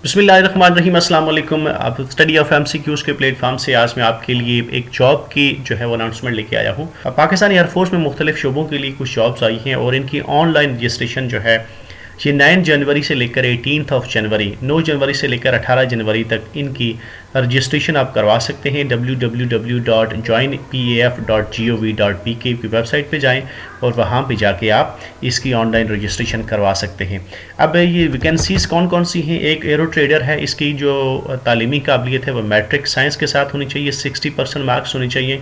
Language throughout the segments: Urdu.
بسم اللہ الرحمن الرحیم، السلام علیکم۔ آپ study of M C Qs کے پلیٹ فارم سے آج میں آپ کے لیے ایک جاب کی جو ہے وہ اناؤنسمنٹ لے کے آیا ہوں۔ پاکستانی ایئر فورس میں مختلف شعبوں کے لیے کچھ جابز آئی ہیں اور ان کی آن لائن رجسٹریشن جو ہے یہ 9 جنوری سے لے کر 18 جنوری 9 جنوری سے لے کر 18 جنوری تک ان کی رجسٹریشن آپ کروا سکتے ہیں۔ www.joinpaf.gov.pk کی ویب سائٹ پہ جائیں اور وہاں پہ جا کے آپ اس کی آن لائن رجسٹریشن کروا سکتے ہیں۔ اب یہ ویکنسیز کون کون سی ہیں؟ ایک ایرو ٹریڈر ہے، اس کی جو تعلیمی قابلیت ہے وہ میٹرک سائنس کے ساتھ ہونی چاہیے، 60% مارکس ہونے چاہیے،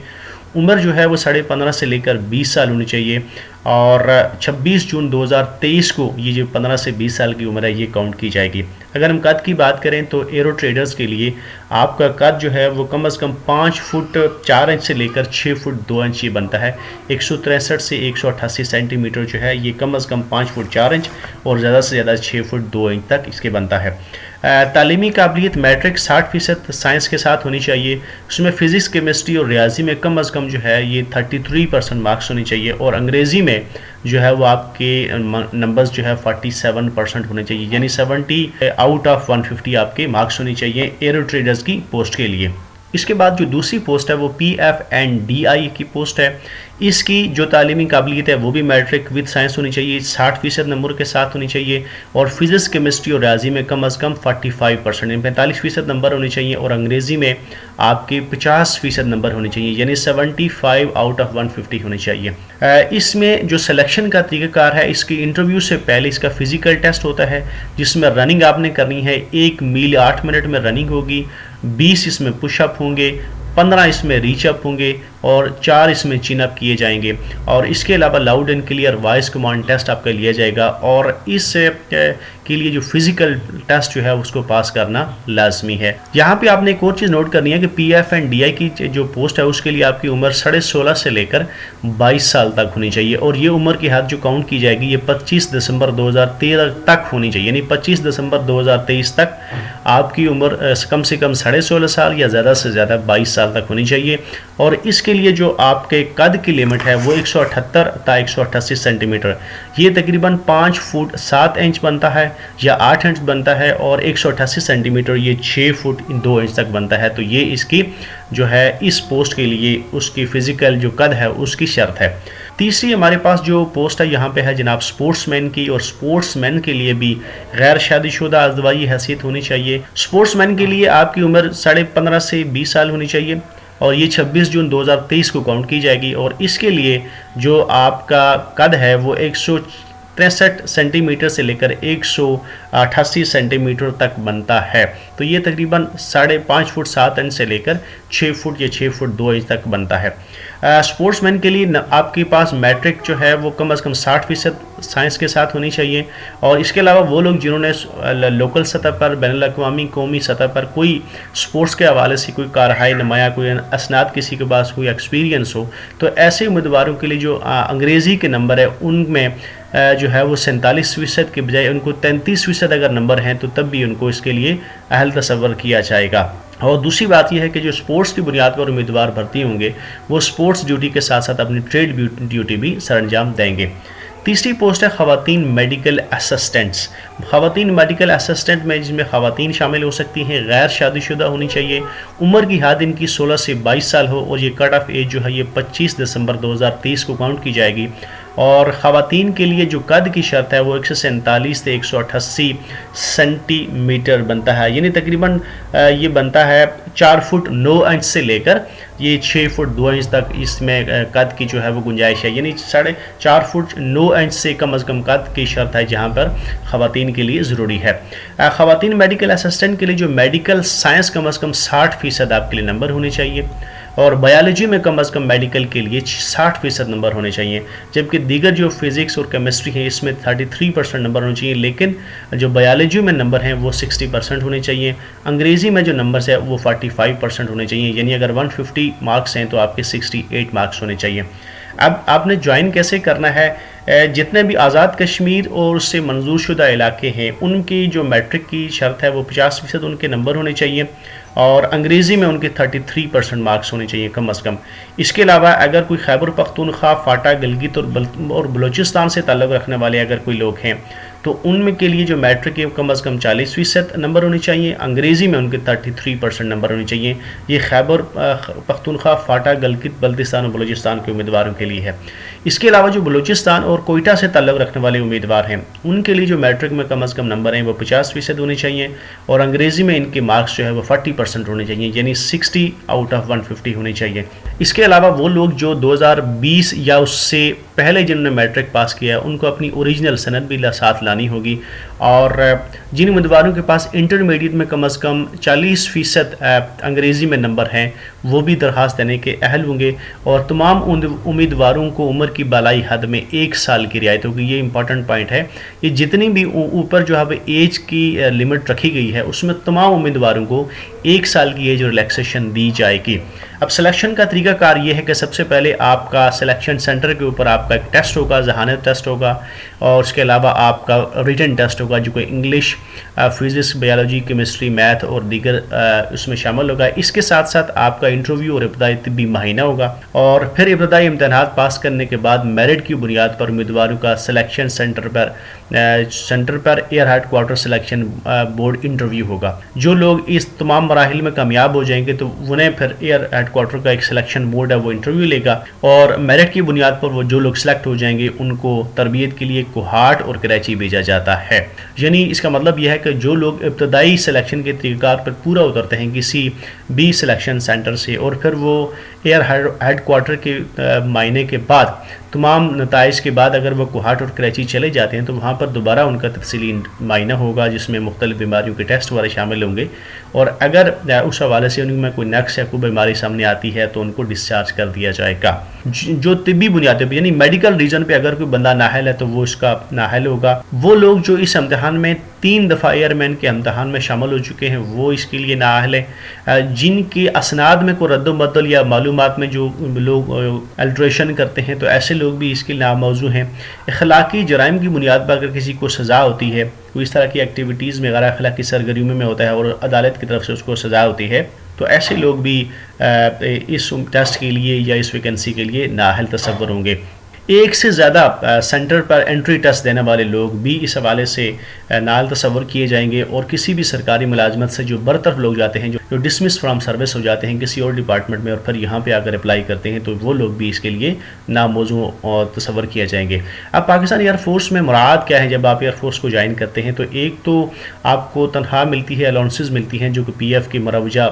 عمر جو ہے وہ 15.5 سے لے کر 20 سال ہونی چاہیے، اور 26 جون 2023 کو یہ جو 15 سے 20 سال کی عمر ہے یہ کاؤنٹ کی جائے گی۔ اگر ہم قد کی بات کریں تو ایرو ٹریڈرز کے لیے آپ کا قد جو ہے وہ کم از کم 5 فٹ 4 انچ سے لے کر 6 فٹ 2 انچ یہ بنتا ہے۔ 163 سے 188 سینٹی میٹر جو ہے یہ کم از کم 5 فٹ 4 انچ اور زیادہ سے زیادہ 6 فٹ 2 انچ تک اس کے بنتا ہے۔ تعلیمی قابلیت میٹرک 60% سائنس کے ساتھ ہونی چاہیے، اس میں فزکس کیمسٹری اور ریاضی میں کم از کم جو ہے یہ 33% مارکس ہونی چاہیے، اور انگریزی میں جو ہے وہ آپ کے نمبرز جو ہے 47% ہونے چاہیے، یعنی 70 آؤٹ آف 150 آپ کے مارکس ہونے چاہیے ایرو ٹریڈرز کی پوسٹ کے لیے۔ اس کے بعد جو دوسری پوسٹ ہے وہ PFNDI کی پوسٹ ہے۔ اس کی جو تعلیمی قابلیت ہے وہ بھی میٹرک وتھ سائنس ہونی چاہیے، 60% نمبر کے ساتھ ہونی چاہیے، اور فزکس کیمسٹری اور ریاضی میں کم از کم 45% 45% نمبر ہونے چاہیے، اور انگریزی میں آپ کے 50% نمبر ہونے چاہیے، یعنی 75 آؤٹ آف 150 ہونے چاہیے۔ اس میں جو سلیکشن کا طریقہ کار ہے، اس کی انٹرویو سے پہلے اس کا فزیکل ٹیسٹ ہوتا ہے جس میں رننگ آپ نے کرنی ہے، 1 میل 8 منٹ میں رننگ ہوگی، 20 اس میں پش اپ ہوں گے، 15 اس میں ریچ اپ ہوں گے، اور 4 اس میں چین اپ کیے جائیں گے، اور اس کے علاوہ loud and clear voice command test آپ کا لیا جائے گا، اور اس کے لیے جو فزیکل ٹیسٹ جو ہے اس کو پاس کرنا لازمی ہے۔ یہاں پہ آپ نے ایک اور چیز نوٹ کرنی ہے کہ PFNDI کی جو پوسٹ ہے اس کے لیے آپ کی عمر 16.5 سے لے کر 22 سال تک ہونی چاہیے، اور یہ عمر کی حد جو کاؤنٹ کی جائے گی یہ 25 دسمبر 2013 تک ہونی چاہیے، یعنی 25 دسمبر 2023 تک آپ کی عمر کم سے کم 16.5 سال یا زیادہ سے زیادہ 22 سال تک ہونی چاہیے، اور اس کے لیے جو آپ کے قد کی لمٹ ہے وہ 178 تا 188 سینٹی میٹر، یہ تقریباً 5 فٹ 7 انچ بنتا ہے یا 8 انچ بنتا ہے، اور 188 سینٹی میٹر یہ 6 فٹ 2 انچ تک بنتا ہے۔ تو یہ اس کی جو ہے اس پوسٹ کے لیے اس کی فزیکل جو قد ہے اس کی شرط ہے۔ تیسری ہمارے پاس جو پوسٹ ہے یہاں پہ ہے جناب سپورٹس مین کی، اور سپورٹس مین کے لیے بھی غیر شادی شدہ ازدواجی حیثیت ہونی چاہیے۔ سپورٹس مین کے لیے آپ کی عمر 15.5 سے 20 سال ہونی چاہیے، اور یہ 26 جون 2023 کو کاؤنٹ کی جائے گی، اور اس کے لیے جو آپ کا قد ہے وہ 163 سینٹی میٹر سے لے کر 188 سینٹی میٹر تک بنتا ہے، تو یہ تقریباً 5.5 فٹ 7 انچ سے لے کر 6 فٹ یا 6 فٹ 2 انچ تک بنتا ہے۔ سپورٹس مین کے لیے آپ کے پاس میٹرک جو ہے وہ کم از کم 60% سائنس کے ساتھ ہونی چاہیے، اور اس کے علاوہ وہ لوگ جنہوں نے لوکل سطح پر بین الاقوامی قومی سطح پر کوئی سپورٹس کے حوالے سے کوئی کارہائی نمایاں کوئی اسناد کسی کے پاس کوئی ایکسپیرینس ہو، تو ایسے امیدواروں کے لیے جو انگریزی کے نمبر ہے ان میں جو ہے وہ 47% کے بجائے ان کو 33% اگر نمبر ہیں تو تب بھی ان کو اس کے لیے اہل تصور کیا جائے گا۔ اور دوسری بات یہ ہے کہ جو سپورٹس کی بنیاد پر امیدوار بھرتی ہوں گے وہ سپورٹس ڈیوٹی کے ساتھ ساتھ اپنی ٹریڈ ڈیوٹی بھی سر انجام دیں گے۔ تیسری پوسٹ ہے خواتین میڈیکل اسسٹنٹس۔ خواتین میڈیکل اسسٹنٹ میں جس میں خواتین شامل ہو سکتی ہیں، غیر شادی شدہ ہونی چاہیے، عمر کی حد ان کی 16 سے 22 سال ہو، اور یہ کٹ آف ایج جو ہے یہ 25 دسمبر 2023 کو کاؤنٹ کی جائے گی، اور خواتین کے لیے جو قد کی شرط ہے وہ 147 سے 188 سینٹی میٹر بنتا ہے، یعنی تقریباً یہ بنتا ہے 4 فٹ 9 انچ سے لے کر یہ 6 فٹ 2 انچ تک اس میں قد کی جو ہے وہ گنجائش ہے، یعنی 4.5 فٹ 9 انچ سے کم از کم قد کی شرط ہے جہاں پر خواتین کے لیے ضروری ہے۔ خواتین میڈیکل اسسٹنٹ کے لیے جو میڈیکل سائنس کم از کم 60% آپ کے لیے نمبر ہونے چاہیے، اور بایولوجی میں کم از کم میڈیکل کے لیے 60% نمبر ہونے چاہیے، جبکہ دیگر جو فزکس اور کیمسٹری ہیں اس میں 33% نمبر ہونے چاہیے، لیکن جو بایولوجی میں نمبر ہیں وہ 60% ہونے چاہیے۔ انگریزی میں جو نمبرز ہیں وہ 45% ہونے چاہیے، یعنی اگر 150 مارکس ہیں تو آپ کے 68 مارکس ہونے چاہیے۔ اب آپ نے جوائن کیسے کرنا ہے؟ جتنے بھی آزاد کشمیر اور اس سے منظور شدہ علاقے ہیں ان کی جو میٹرک کی شرط ہے وہ 50% ان کے نمبر ہونے چاہیے، اور انگریزی میں ان کے 33% مارکس ہونے چاہیے کم از کم۔ اس کے علاوہ اگر کوئی خیبر پختونخوا، فاٹا، گلگت اور بلوچستان سے تعلق رکھنے والے اگر کوئی لوگ ہیں تو ان میں کے لیے جو میٹرک کے کم از کم 40% نمبر ہونے چاہیے، انگریزی میں ان کے 33% نمبر ہونے چاہیے۔ یہ خیبر پختونخوا، فاٹا، گلگت بلتستان اور بلوچستان کے امیدواروں کے لیے ہے۔ اس کے علاوہ جو بلوچستان اور کوئٹہ سے تعلق رکھنے والے امیدوار ہیں ان کے لیے جو میٹرک میں کم از کم نمبر ہیں وہ 50% ہونے چاہیے، اور انگریزی میں ان کے مارکس جو ہے وہ 40% ہونے چاہیے، یعنی 60 آؤٹ آف 150 ہونے چاہیے۔ اس کے علاوہ وہ لوگ جو 2020 یا اس سے پہلے جنہوں نے میٹرک پاس کیا ہے ان کو اپنی اوریجنل سند بھی ساتھ لانی ہوگی، اور جن امیدواروں کے پاس انٹرمیڈیٹ میں کم از کم 40% انگریزی میں نمبر ہیں وہ بھی درخواست دینے کے اہل ہوں گے، اور تمام امیدواروں کو عمر کی بالائی حد میں 1 سال کی رعایت ہوگی۔ یہ امپورٹنٹ پوائنٹ ہے، یہ جتنی بھی اوپر جو ہے ایج کی لمٹ رکھی گئی ہے اس میں تمام امیدواروں کو 1 سال کی ایج ریلیکسیشن دی جائے گی۔ اب سلیکشن کا طریقہ کار یہ ہے کہ سب سے پہلے آپ کا سلیکشن سینٹر کے اوپر آپ کا ایک ٹیسٹ ہوگا، ذہانت ٹیسٹ ہوگا، اور اس کے علاوہ آپ کا ریٹن ٹیسٹ ہوگا جو کہ English, physics, biology, chemistry, math اور دیگر اس میں شامل ہوگا۔ اس کے ساتھ ساتھ آپ کا انٹرویو اور ابتدائی طبی معائنہ ہوگا، اور پھر ابتدائی امتحانات پاس کرنے کے بعد میرٹ کی بنیاد پر امیدواروں کا سلیکشن سینٹر پر air headquarter selection board interview ہوگا۔ جو لوگ اس تمام مراحل میں کامیاب ہو جائیں گے تو انہیں پھر ایئر ہیڈ کوارٹر کا ایک سلیکشن بورڈ ہے وہ انٹرویو لے گا، اور میرٹ کی بنیاد پر وہ جو لوگ سلیکٹ ہو جائیں گے ان کو تربیت کے لیے کوہاٹ اور کراچی بھیجا جاتا ہے۔ یعنی اس کا مطلب یہ ہے کہ جو لوگ ابتدائی سلیکشن کے طریقہ کار پر پورا اترتے ہیں کسی بھی سلیکشن سینٹر سے، اور پھر وہ ایئر ہیڈ کوارٹر کے معائنے کے بعد تمام نتائج کے بعد اگر وہ کوہاٹ اور کراچی چلے جاتے ہیں تو وہاں پر دوبارہ ان کا تفصیلی معائنہ ہوگا جس میں مختلف بیماریوں کے ٹیسٹ والے شامل ہوں گے، اور اگر اس حوالے سے ان میں کوئی نقص یا کوئی بیماری سامنے آتی ہے تو ان کو ڈسچارج کر دیا جائے گا۔ جو طبی بنیادوں پہ یعنی میڈیکل ریزن پہ اگر کوئی بندہ نااہل ہے تو وہ اس کا نااہل ہوگا۔ وہ لوگ جو اس امتحان میں 3 دفعہ ایئر مین کے امتحان میں شامل ہو چکے ہیں وہ اس کے لیے نااہل ہیں۔ جن کے اسناد میں کوئی رد و بدل یا معلومات میں جو لوگ الٹریشن کرتے ہیں تو ایسے لوگ بھی اس کے ناموضوع ہیں۔ اخلاقی جرائم کی بنیاد پر اگر کسی کو سزا ہوتی ہے، کوئی اس طرح کی ایکٹیویٹیز میں غیر اخلاقی سرگرمیوں میں ہوتا ہے اور عدالت کی طرف سے اس کو سزا ہوتی ہے تو ایسے لوگ بھی اس ٹیسٹ کے لیے یا اس ویکنسی کے لیے نااہل تصور ہوں گے۔ ایک سے زیادہ سینٹر پر انٹری ٹیسٹ دینے والے لوگ بھی اس حوالے سے نااہل تصور کیے جائیں گے، اور کسی بھی سرکاری ملازمت سے جو برطرف لوگ جاتے ہیں، جو ڈسمس فرام سروس ہو جاتے ہیں کسی اور ڈپارٹمنٹ میں اور پھر یہاں پہ آ کر اپلائی کرتے ہیں تو وہ لوگ بھی اس کے لیے ناموزوں اور تصور کیا جائیں گے۔ اب پاکستان ایئر فورس میں مراعات کیا ہے جب آپ ایئر فورس کو جوائن کرتے ہیں؟ تو ایک تو آپ کو تنخواہ ملتی ہے، الاؤنسز ملتی ہیں جو کہ پی ایف کی مروجہ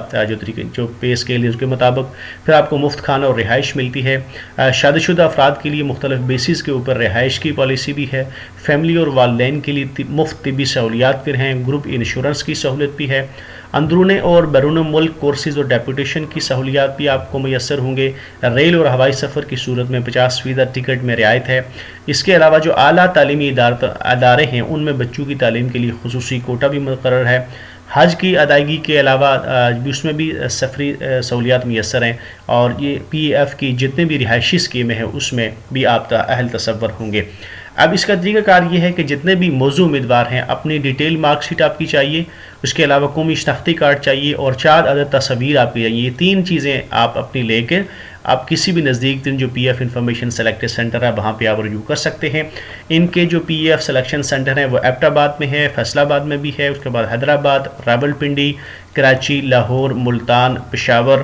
جو پے اسکیل ہے اس کے مطابق، پھر آپ کو مفت کھانا اور رہائش ملتی ہے۔ شادی شدہ افراد کے لیے مختلف بیسز کے اوپر رہائش کی پالیسی بھی ہے، فیملی اور والدین کے لیے مفت طبی سہولیات بھی ہیں، گروپ انشورنس کی سہولت بھی ہے، اندرون اور بیرون ملک کورسز اور ڈیپوٹیشن کی سہولیات بھی آپ کو میسر ہوں گے، ریل اور ہوائی سفر کی صورت میں 50% ٹکٹ میں رعایت ہے۔ اس کے علاوہ جو اعلیٰ تعلیمی ادارے ہیں ان میں بچوں کی تعلیم کے لیے خصوصی کوٹا بھی مقرر ہے۔ حج کی ادائیگی کے علاوہ اس میں بھی سفری سہولیات میسر ہیں، اور یہ پی ایف کی جتنے بھی رہائشی اسکیمیں ہیں اس میں بھی آپ اہل تصور ہوں گے۔ اب اس کا طریقہ کار یہ ہے کہ جتنے بھی موضوع امیدوار ہیں اپنی ڈیٹیل مارک شیٹ آپ کی چاہیے، اس کے علاوہ قومی شناختی کارڈ چاہیے، اور 4 عدد تصاویر آپ کی چاہیے۔ یہ 3 چیزیں آپ اپنی لے کے آپ کسی بھی نزدیک جو P F information selector centre ہے وہاں پہ آپ رجوع کر سکتے ہیں۔ ان کے جو پی ایف سلیکشن سینٹر ہیں وہ ایبٹ آباد میں ہے، فیصل آباد میں بھی ہے، اس کے بعد حیدرآباد، راولپنڈی، کراچی، لاہور، ملتان، پشاور،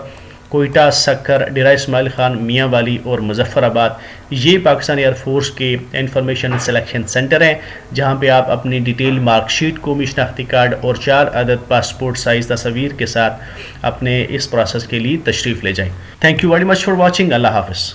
کوئٹہ، سکر، ڈیرہ اسماعیل خان، میاں والی اور مظفر آباد، یہ پاکستان ایئر فورس کے انفارمیشن سلیکشن سینٹر ہیں جہاں پہ آپ اپنی ڈیٹیل مارک شیٹ، قومی شناختی کارڈ اور 4 عدد پاسپورٹ سائز تصاویر کے ساتھ اپنے اس پروسیس کے لیے تشریف لے جائیں۔ Thank you very much for watching. اللہ حافظ۔